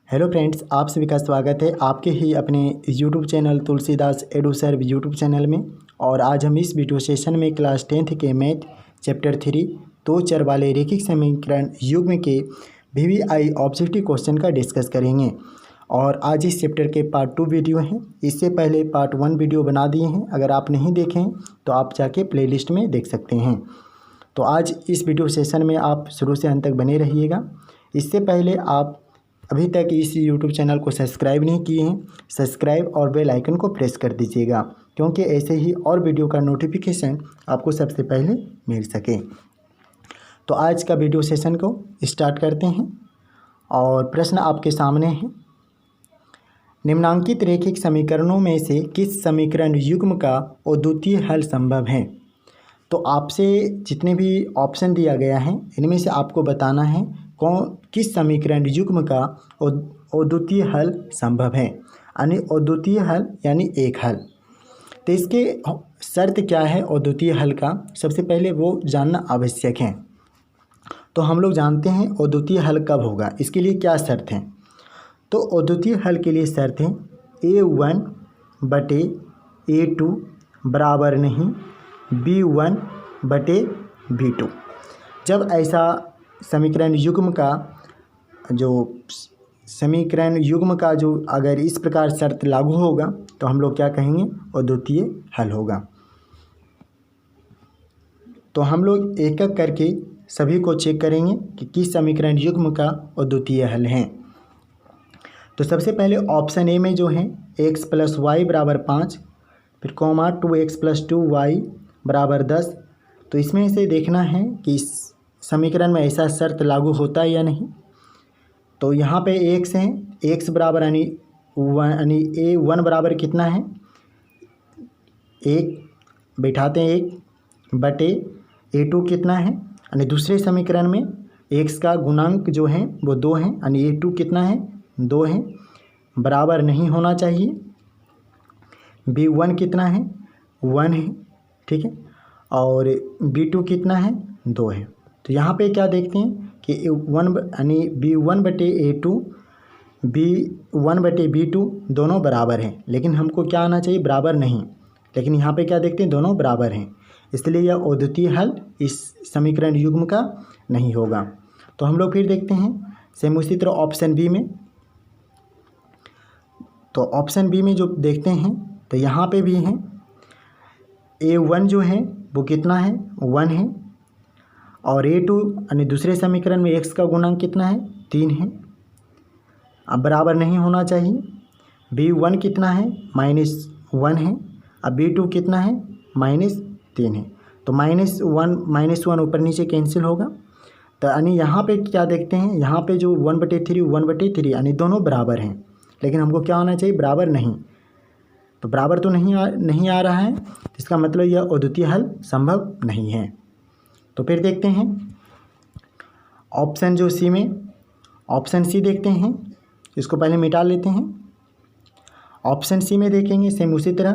Hello friends, आप सभी का स्वागत है आपके ही अपने YouTube channel Tulsidas Eduserve YouTube channel में। और आज हम इस वीडियो सेशन में क्लास 10th के मैथ चैप्टर 3 दो चर वाले रैखिक समीकरण युग्म के VVI ऑब्जेक्टिव क्वेश्चन का डिस्कस करेंगे। और आज इस चैप्टर के पार्ट 2 वीडियो हैं। इससे पहले पार्ट 1 वीडियो बना दिए हैं, अगर आप नहीं देखें तो आप जाके प्लेलिस्ट में देख सकते हैं। तो आज इस वीडियो सेशन में आप शुरू से अंत तक बने रहिएगा। इससे पहले आप अभी तक इस YouTube चैनल को सब्सक्राइब नहीं किए हैं, सब्सक्राइब और बेल आइकन को प्रेस कर दीजिएगा, क्योंकि ऐसे ही और वीडियो का नोटिफिकेशन आपको सबसे पहले मिल सके। तो आज का वीडियो सेशन को स्टार्ट करते हैं और प्रश्न आपके सामने है। निम्नांकित रैखिक समीकरणों में से किस समीकरण युग्म का अद्वितीय हल संभव है? तो आपसे जितने भी ऑप्शन दिया गया है इनमें से आपको बताना है किस समीकरण युग्म का अद्वितीय हल संभव है, यानी अद्वितीय हल यानी एक हल। तो इसके शर्त क्या है अद्वितीय हल का, सबसे पहले वो जानना आवश्यक है। तो हम लोग जानते हैं अद्वितीय हल कब होगा, इसके लिए क्या शर्त है। तो अद्वितीय हल के लिए शर्त है A1/A2 बराबर नहीं B1/B2। जब ऐसा समीकरण युग्म का जो अगर इस प्रकार शर्त लागू होगा तो हम लोग क्या कहेंगे, अद्वितीय हल होगा। तो हम लोग एक एक करके सभी को चेक करेंगे कि किस समीकरण युग्म का अद्वितीय हल है। तो सबसे पहले ऑप्शन ए में जो है x + y = 5, फिर कॉमा 2x + 2y = 10। तो इसमें से देखना है कि इस समीकरण में ऐसा शर्त लागू होता है या नहीं। तो यहाँ पे x है, x बराबर यानी A1 बराबर कितना है, 1 बैठाते हैं 1/A2 कितना है, यानी दूसरे समीकरण में x का गुणांक जो है वो 2 है, यानी A2 कितना है 2 है, बराबर नहीं होना चाहिए। B1 कितना है 1 है, ठीक है, और B2 कितना है 2 है। तो यहाँ पे क्या देखते हैं कि B1/A2 B1/B2 दोनों बराबर हैं, लेकिन हमको क्या आना चाहिए, बराबर नहीं। लेकिन यहाँ पे क्या देखते हैं, दोनों बराबर हैं, इसलिए यह अद्वितीय हल इस समीकरण युग्म का नहीं होगा। तो हम लोग फिर देखते हैं सेम उसी तरह ऑप्शन बी में। तो ऑप्शन बी में जो देखते हैं तो यहाँ पे भी हैं A1 जो है वो कितना है 1 है, और A2 यानी दूसरे समीकरण में x का गुणांक कितना है 3 है, अब बराबर नहीं होना चाहिए। B1 कितना है -1 है, अब B2 कितना है -3 है। तो -1 ऊपर नीचे कैंसिल होगा। तो यानी यहाँ पे क्या देखते हैं, यहाँ पे जो 1/3 यानी दोनों बराबर हैं, लेकिन हमको क्या होना चाहिए, बराबर नहीं। तो बराबर तो नहीं आ रहा है, इसका मतलब यह अद्वितीय हल संभव नहीं है। तो फिर देखते हैं ऑप्शन जो सी में, ऑप्शन सी देखते हैं, इसको पहले मिटा लेते हैं। ऑप्शन सी में देखेंगे सेम उसी तरह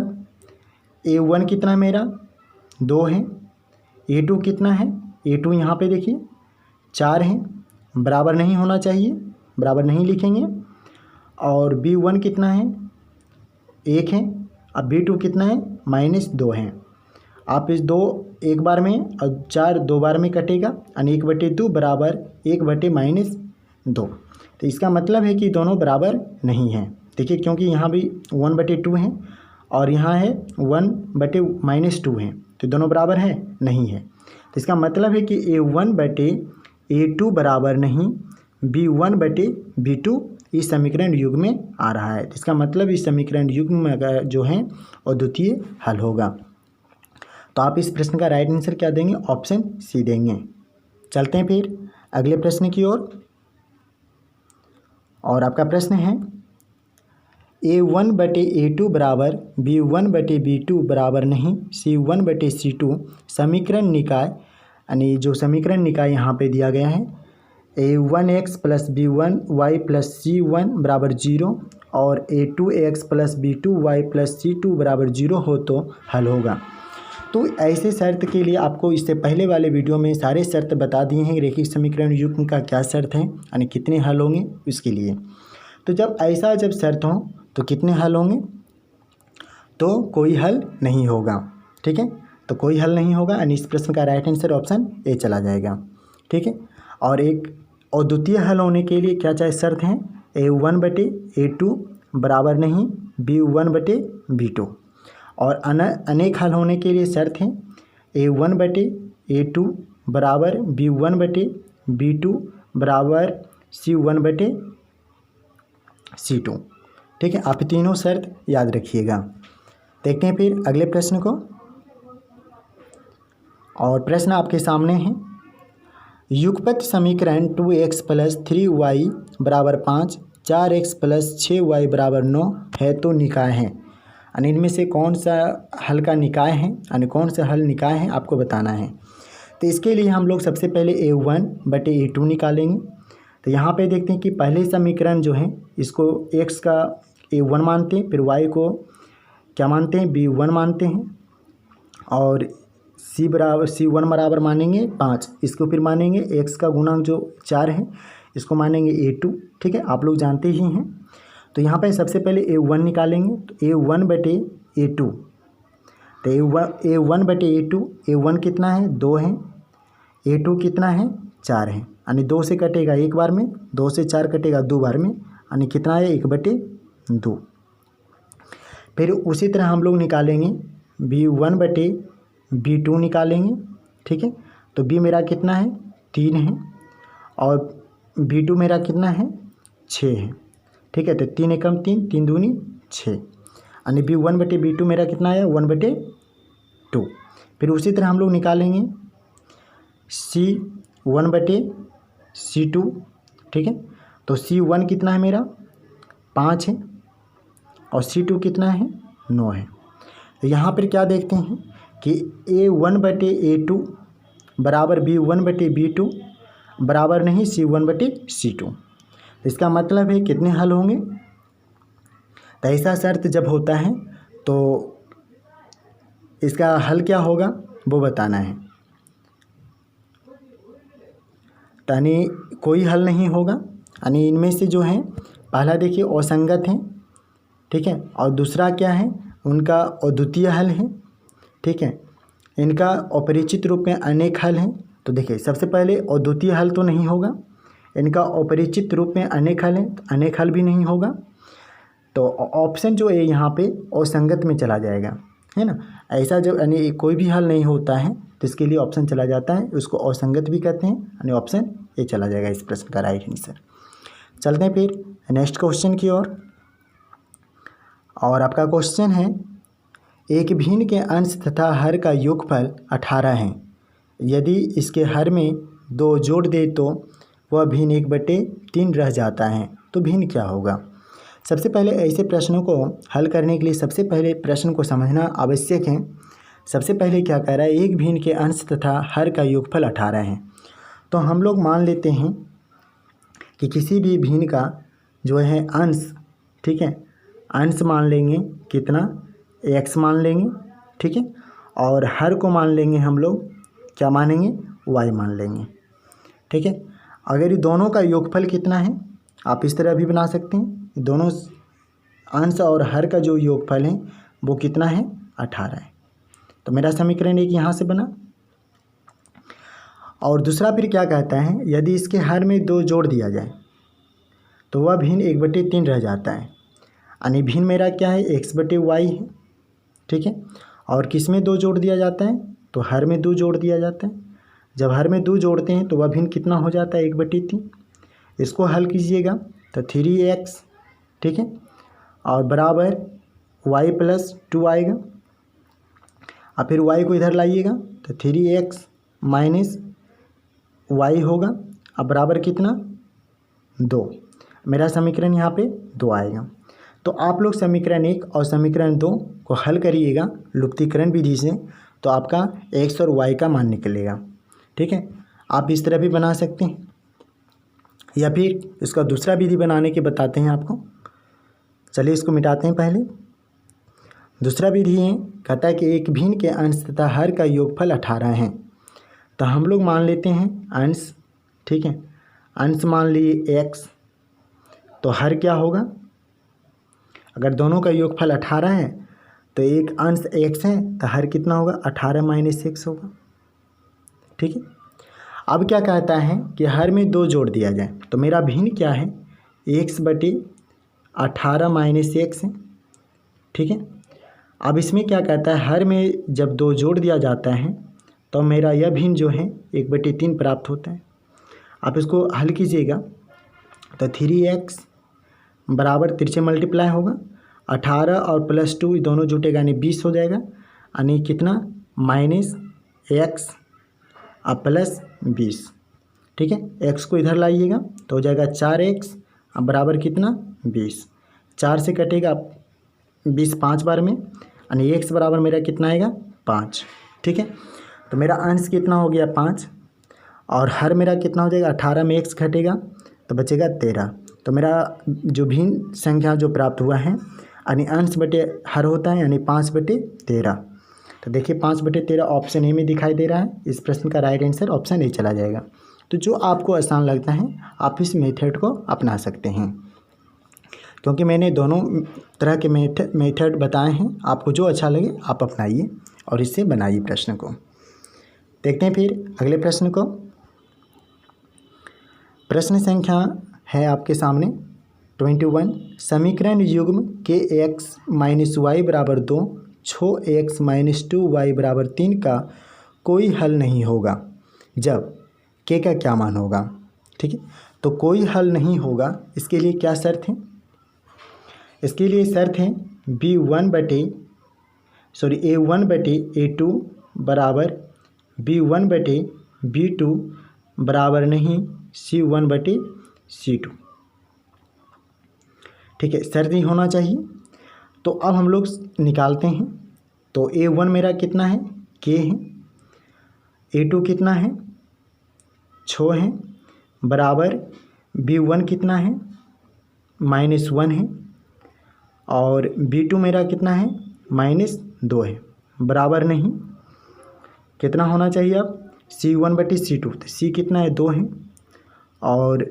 A1 कितना मेरा 2 है, A2 कितना है, A2 यहाँ पे देखिए 4 है, बराबर नहीं होना चाहिए, बराबर नहीं लिखेंगे। और B1 कितना है 1 है, अब B2 कितना है -2 है। आप इस 2 एक बार में और 4 2 बार में कटेगा, यानी 1/2 बराबर 1/-2। तो इसका मतलब है कि दोनों बराबर नहीं हैं। देखिए, क्योंकि यहाँ भी 1/2 है और यहाँ है 1/-2 है, तो दोनों बराबर है नहीं है। तो इसका मतलब है कि A1/A2 बराबर नहीं B1/B2 इस समीकरण युग्म में आ रहा है। इसका मतलब इस समीकरण युग्म में जो है अद्वितीय हल होगा। तो आप इस प्रश्न का राइट आंसर क्या देंगे, ऑप्शन सी देंगे। चलते हैं फिर अगले प्रश्न की ओर। और आपका प्रश्न है A1/A2 बराबर B1/B2 बराबर नहीं C1/C2 समीकरण निकाय, यानी जो समीकरण निकाय यहाँ पे दिया गया है A1x + B1y + C1 = 0 और A2x + B2y + C2 = 0 हो तो हल होगा। तो ऐसे शर्त के लिए आपको इससे पहले वाले वीडियो में सारे शर्त बता दिए हैं, रैखिक समीकरण युग्म का क्या शर्त है, यानी कितने हल होंगे इसके लिए। तो जब ऐसा जब शर्त हो तो कितने हल होंगे? तो कोई हल नहीं होगा। ठीक है, तो कोई हल नहीं होगा यानी इस प्रश्न का राइट आंसर ऑप्शन ए चला जाएगा। ठीक है, और एक और द्वितीय हल होने के लिए क्या चाहिए शर्त है? A1/A2 बराबर नहीं B1/B2। और अनेक हल होने के लिए शर्त है A1/A2 बराबर B1/B2 बराबर C1/C2। ठीक है, आप तीनों शर्त याद रखिएगा। देखते हैं फिर अगले प्रश्न को। और प्रश्न आपके सामने है, युगपत समीकरण 2x + 3y बराबर 5, 4x + 6y बराबर 9 है तो निकाय है। यानी इनमें से कौन सा हल का निकाय है, यानी कौन सा हल निकाय है आपको बताना है। तो इसके लिए हम लोग सबसे पहले A1/A2 निकालेंगे। तो यहाँ पे देखते हैं कि पहले समीकरण जो है इसको x का A1 मानते हैं, फिर y को क्या मानते हैं? B1 मानते हैं, और C1 बराबर मानेंगे 5, इसको फिर मानेंगे x का गुणांक जो 4 है इसको मानेंगे A2। ठीक है, आप लोग जानते ही हैं। तो यहाँ पे सबसे पहले A1 निकालेंगे, तो A1/A2। तो A1/A2, A1 कितना है? 2 है, A2 कितना है? 4 है, यानी 2 से कटेगा एक बार में, 2 से 4 कटेगा 2 बार में, यानी कितना है? 1/2। फिर उसी तरह हम लोग निकालेंगे B1/B2 निकालेंगे। ठीक है, तो B मेरा कितना है? 3 है, और B2 मेरा कितना है? 6 है। ठीक है, तो 3 एकम 3, 3 दूनी 6, यानी B1/B2 मेरा कितना है? 1/2। फिर उसी तरह हम लोग निकालेंगे C1/C2। ठीक है, तो C1 कितना है मेरा? 5 है, और C2 कितना है? 9 है। तो यहाँ पर क्या देखते हैं कि A1/A2 बराबर B1/B2 बराबर नहीं C1/C2। इसका मतलब है कितने हल होंगे? तो ऐसा शर्त जब होता है तो इसका हल क्या होगा वो बताना है। यानी कोई हल नहीं होगा, यानी इनमें से जो है पहला देखिए असंगत है। ठीक है, और दूसरा क्या है? उनका अद्वितीय हल है। ठीक है, इनका अपरिचित रूप में अनेक हल हैं। तो देखिए सबसे पहले अद्वितीय हल तो नहीं होगा, इनका अपरिचित रूप में अनेक हल हैं, तो अनेक हल भी नहीं होगा। तो ऑप्शन जो है यहाँ पे असंगत में चला जाएगा, है ना। ऐसा जो यानी कोई भी हल नहीं होता है तो इसके लिए ऑप्शन चला जाता है, उसको असंगत भी कहते हैं, यानी ऑप्शन ए चला जाएगा इस प्रश्न का राइट आंसर। चलते हैं फिर नेक्स्ट क्वेश्चन की ओर। और आपका क्वेश्चन है, एक भिन्न के अंश तथा हर का योगफल 18 है। यदि इसके हर में 2 जोड़ दे तो वह भिन्न 1/3 रह जाता है, तो भिन्न क्या होगा? सबसे पहले ऐसे प्रश्नों को हल करने के लिए सबसे पहले प्रश्न को समझना आवश्यक है। सबसे पहले क्या कह रहा है? एक भिन्न के अंश तथा हर का योगफल 18 है। तो हम लोग मान लेते हैं कि किसी भी भिन्न का जो है अंश, ठीक है, अंश मान लेंगे कितना? x मान लेंगे। ठीक है, और हर को मान लेंगे हम लोग क्या मानेंगे? y मान लेंगे। ठीक है, अगर ये दोनों का योगफल कितना है आप इस तरह भी बना सकते हैं, दोनों अंश और हर का जो योगफल है वो कितना है? 18 है। तो मेरा समीकरण एक यहाँ से बना। और दूसरा फिर क्या कहता है? यदि इसके हर में 2 जोड़ दिया जाए तो वह भिन्न 1/3 रह जाता है, यानी भिन्न मेरा क्या है? x/y है। ठीक है, और किस में 2 जोड़ दिया जाता है? तो हर में 2 जोड़ दिया जाता है। जब हर में 2 जोड़ते हैं तो वह भिन्न कितना हो जाता है? 1/3। इसको हल कीजिएगा तो 3x, ठीक है, और बराबर y + 2 आएगा। और फिर y को इधर लाइएगा तो 3x - y होगा, अब बराबर कितना? 2। मेरा समीकरण यहाँ पे 2 आएगा। तो आप लोग समीकरण 1 और समीकरण 2 को हल करिएगा लुप्तीकरण विधि से, तो आपका x और y का मान निकलेगा। ठीक है, आप इस तरह भी बना सकते हैं, या फिर इसका दूसरा विधि बनाने के बताते हैं आपको। चलिए इसको मिटाते हैं पहले। दूसरा विधि है, कहता है कि एक भिन्न के अंश तथा हर का योगफल 18 है। तो हम लोग मान लेते हैं अंश, ठीक है, अंश मान लिए x तो हर क्या होगा, अगर दोनों का योगफल 18 है तो एक अंश x है तो हर कितना होगा 18 माइनस x होगा। ठीक है, अब क्या कहता है कि हर में 2 जोड़ दिया जाए, तो मेरा भिन्न क्या है x बटे 18 माइनस x है। ठीक है, अब इसमें क्या कहता है हर में जब 2 जोड़ दिया जाता है तो मेरा यह भिन्न जो है 1/3 प्राप्त होता है। आप इसको हल कीजिएगा तो 3x बराबर तिरछे मल्टीप्लाई होगा 18 और +2 दोनों जुटेगा यानी 20 हो जाएगा, यानी कितना माइनस x और +20। ठीक है, x को इधर लाइएगा तो हो जाएगा 4x अब बराबर कितना 20, 4 से कटेगा 20 5 बार में, यानी x बराबर मेरा कितना आएगा 5। ठीक है, तो मेरा अंश कितना हो गया 5 और हर मेरा कितना हो जाएगा 18 में x घटेगा तो बचेगा 13। तो मेरा जो भिन्न संख्या जो प्राप्त हुआ है यानी अंश बटे हर होता है यानी 5/13। तो देखिए 5/13 ऑप्शन ए में दिखाई दे रहा है। इस प्रश्न का राइट आंसर ऑप्शन ए चला जाएगा। तो जो आपको आसान लगता है आप इस मेथड को अपना सकते हैं, क्योंकि मैंने दोनों तरह के मेथड बताए हैं। आपको जो अच्छा लगे आप अपनाइए और इससे बनाइए प्रश्न को। देखते हैं फिर अगले प्रश्न को। प्रश्न संख्या है आपके सामने 21। समीकरण युग्म के x माइनस वाई बराबर 2 छो x माइनस 2y बराबर 3 का कोई हल नहीं होगा जब k का क्या मान होगा। ठीक है, तो कोई हल नहीं होगा, इसके लिए क्या शर्त है, इसके लिए शर्त है a1 बटे a2 बराबर b1 बटे b2 बराबर नहीं c1 बटे c2। ठीक है, शर्त ही होना चाहिए। तो अब हम लोग निकालते हैं। तो a1 मेरा कितना है k है, a2 कितना है 6 है बराबर b1 कितना है -1 है और b2 मेरा कितना है -2 है बराबर नहीं कितना होना चाहिए अब c1 बटे c2। तो c कितना है 2 है और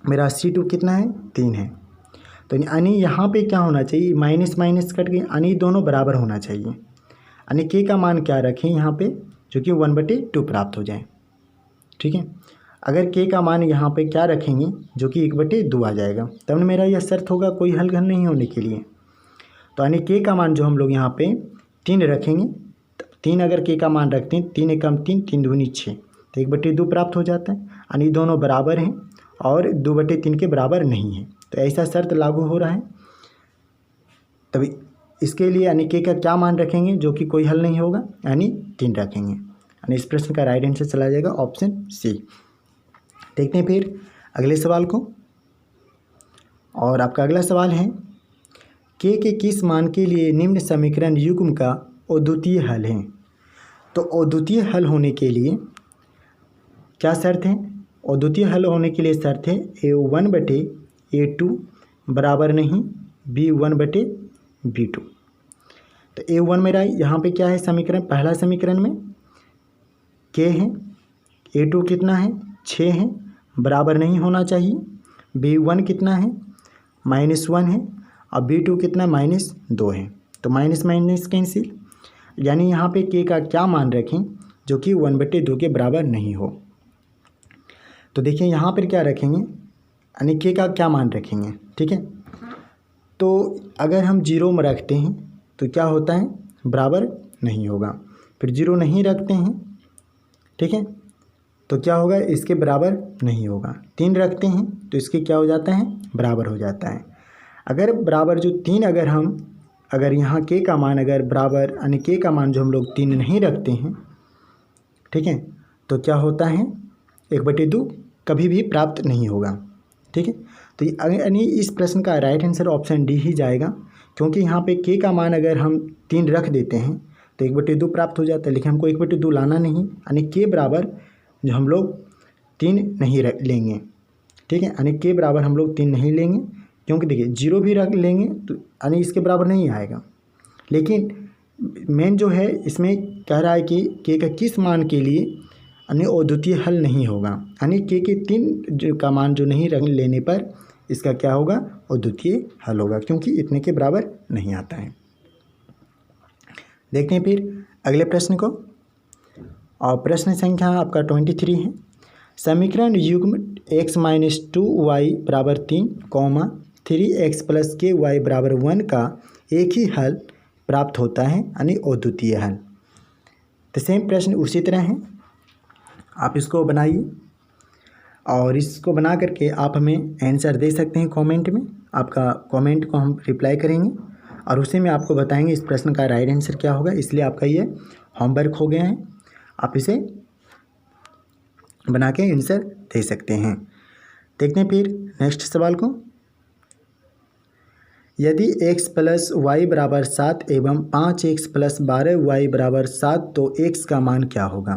मेरा c2 कितना है 3 है। तो यानी यहाँ पे क्या होना चाहिए माइनस माइनस कट गए यानी दोनों बराबर होना चाहिए, यानी k का मान क्या रखें यहाँ पे जो कि 1/2 प्राप्त हो जाए। ठीक है, अगर k का मान यहाँ पे क्या रखेंगे जो कि 1/2 आ जाएगा तब मेरा यह शर्त होगा कोई हल नहीं होने के लिए। तो यानी k का मान जो हम लोग यहाँ पे 3 रखेंगे, 3 अगर k का मान रखते हैं 3 एकम 3 3 दूनी 6 तो 1/2 प्राप्त हो जाता है, यानी दोनों बराबर हैं और 2/3 के बराबर नहीं है। तो ऐसा शर्त लागू हो रहा है। तभी इसके लिए यानी k का क्या मान रखेंगे जो कि कोई हल नहीं होगा यानी 3 रखेंगे, यानी इस प्रश्न का राइट आंसर चला जाएगा ऑप्शन सी। देखते हैं फिर अगले सवाल को। और आपका अगला सवाल है k के किस मान के लिए निम्न समीकरण युग्म का अद्वितीय हल है। तो अद्वितीय हल होने के लिए क्या शर्त है, अद्वितीय हल होने के लिए शर्त है a1 बटे a2 बराबर नहीं b1 बटे b2। तो a1 मेरा यहाँ पे क्या है समीकरण, पहला समीकरण में k है, a2 कितना है 6 है बराबर नहीं होना चाहिए, b1 कितना है -1 है और b2 कितना -2 है। तो माइनस माइनस कैंसिल, यानी यहाँ पे k का क्या मान रखें जो कि 1/2 के बराबर नहीं हो। तो देखिए यहाँ पर क्या रखेंगे यानी k का क्या मान रखेंगे। ठीक है, तो अगर हम 0 में रखते हैं तो क्या होता है बराबर नहीं होगा, फिर 0 नहीं रखते हैं ठीक है तो क्या होगा इसके बराबर नहीं होगा, 3 रखते हैं तो इसके क्या हो जाता है बराबर हो जाता है। अगर बराबर जो 3 अगर यहाँ k का मान अगर बराबर यानी k का मान जो हम लोग 3 नहीं रखते हैं ठीक है तो क्या होता है 1/2 कभी भी प्राप्त नहीं होगा। ठीक है, तो यानी इस प्रश्न का राइट आंसर ऑप्शन डी ही जाएगा, क्योंकि यहाँ पे k का मान अगर हम 3 रख देते हैं तो 1/2 प्राप्त हो जाता है, लेकिन हमको 1/2 लाना नहीं, यानी k बराबर जो हम लोग 3 नहीं लेंगे। ठीक है, यानी k बराबर हम लोग 3 नहीं लेंगे, क्योंकि देखिए 0 भी रख लेंगे तो यानी इसके बराबर नहीं आएगा। लेकिन मेन जो है इसमें कह रहा है कि k का किस मान के लिए यानी अद्वितीय हल नहीं होगा, यानी k के 3 का मान जो नहीं रख लेने पर इसका क्या होगा, अद्वितीय हल होगा, क्योंकि इतने के बराबर नहीं आता है। देखते हैं फिर अगले प्रश्न को, और प्रश्न संख्या आपका 23 है। समीकरण युग्म x माइनस 2y बराबर 3, 3x प्लस के वाई बराबर 1 का एक ही हल प्राप्त होता है, यानी अद्वितीय हल। तो सेम प्रश्न उसी तरह है, आप इसको बनाइए और इसको बना करके आप हमें आंसर दे सकते हैं कमेंट में। आपका कमेंट को हम रिप्लाई करेंगे और उसी में आपको बताएंगे इस प्रश्न का राइट आंसर क्या होगा। इसलिए आपका ये होमवर्क हो गया है, आप इसे बना के आंसर दे सकते हैं। देखते हैं फिर नेक्स्ट सवाल को। यदि x प्लस वाई बराबर 7 एवं 5x प्लस 12y बराबर 7 तो x का मान क्या होगा।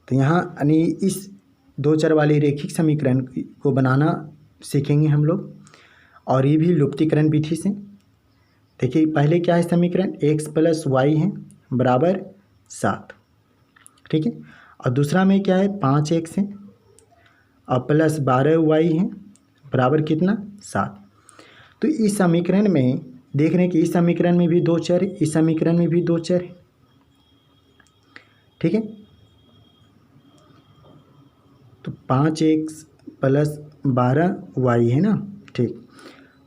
तो यहाँ यानी इस दो चर वाले रेखिक समीकरण को बनाना सीखेंगे हम लोग, और ये भी लुप्तीकरण विधि से। देखिए पहले क्या है समीकरण, x प्लस वाई है बराबर 7, ठीक है, और दूसरा में क्या है 5x है और प्लस 12y है बराबर कितना, 7। तो इस समीकरण में देख रहे हैं कि इस समीकरण में भी दो चर है, इस समीकरण में भी दो चर है, ठीक है। तो 5x प्लस 12y है ना, ठीक।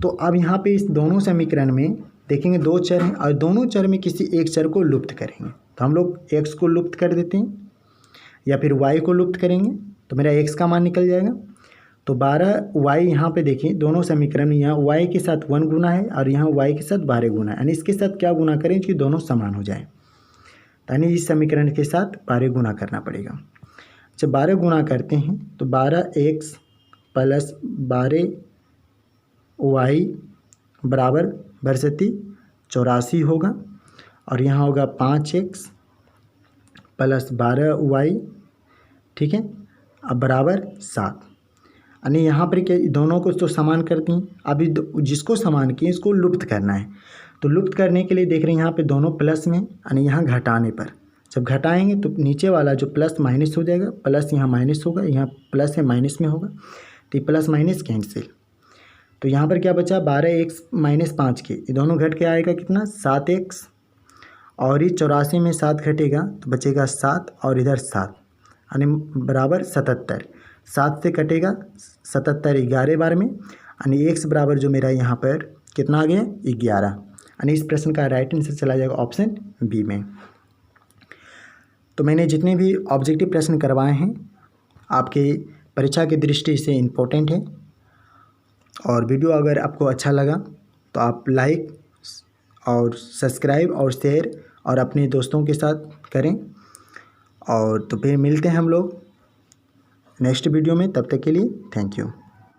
तो अब यहाँ पे इस दोनों समीकरण में देखेंगे दो चर हैं और दोनों चर में किसी एक चर को लुप्त करेंगे। तो हम लोग x को लुप्त कर देते हैं या फिर y को लुप्त करेंगे, तो मेरा x का मान निकल जाएगा। तो 12y यहाँ पे देखिए दोनों समीकरण में यहाँ y के साथ 1 गुना है और यहाँ y के साथ 12 गुना है, यानी इसके साथ क्या गुना करें कि दोनों समान हो जाए, यानी इस समीकरण के साथ 12 गुना करना पड़ेगा। जब 12 गुना करते हैं तो 12x प्लस 12y बराबर बरसती 84 होगा, और यहाँ होगा 5x प्लस 12y, ठीक है, अब बराबर 7। यानी यहाँ पर क्या दोनों को तो समान करती हैं, अभी जिसको समान किए इसको लुप्त करना है। तो लुप्त करने के लिए देख रहे हैं यहाँ पे दोनों प्लस में, यानी यहाँ घटाने पर जब घटाएंगे तो नीचे वाला जो प्लस माइनस हो जाएगा, प्लस यहाँ माइनस होगा, यहाँ प्लस है माइनस में होगा, तो प्लस माइनस कैंसिल। तो यहाँ पर क्या बचा 12x माइनस 5 के, ये दोनों घट के आएगा कितना 7x, और ये 84 में 7 घटेगा तो बचेगा 7 और इधर 7, यानी बराबर 77। 7 से कटेगा 77 11 बार में, यानी x बराबर जो मेरा यहाँ पर कितना आ गया 11, यानी इस प्रश्न का राइट आंसर चला जाएगा ऑप्शन बी में। तो मैंने जितने भी ऑब्जेक्टिव प्रश्न करवाए हैं आपके परीक्षा की दृष्टि से इम्पोर्टेंट है, और वीडियो अगर आपको अच्छा लगा तो आप लाइक और सब्सक्राइब और शेयर और अपने दोस्तों के साथ करें। और तो फिर मिलते हैं हम लोग नेक्स्ट वीडियो में, तब तक के लिए थैंक यू।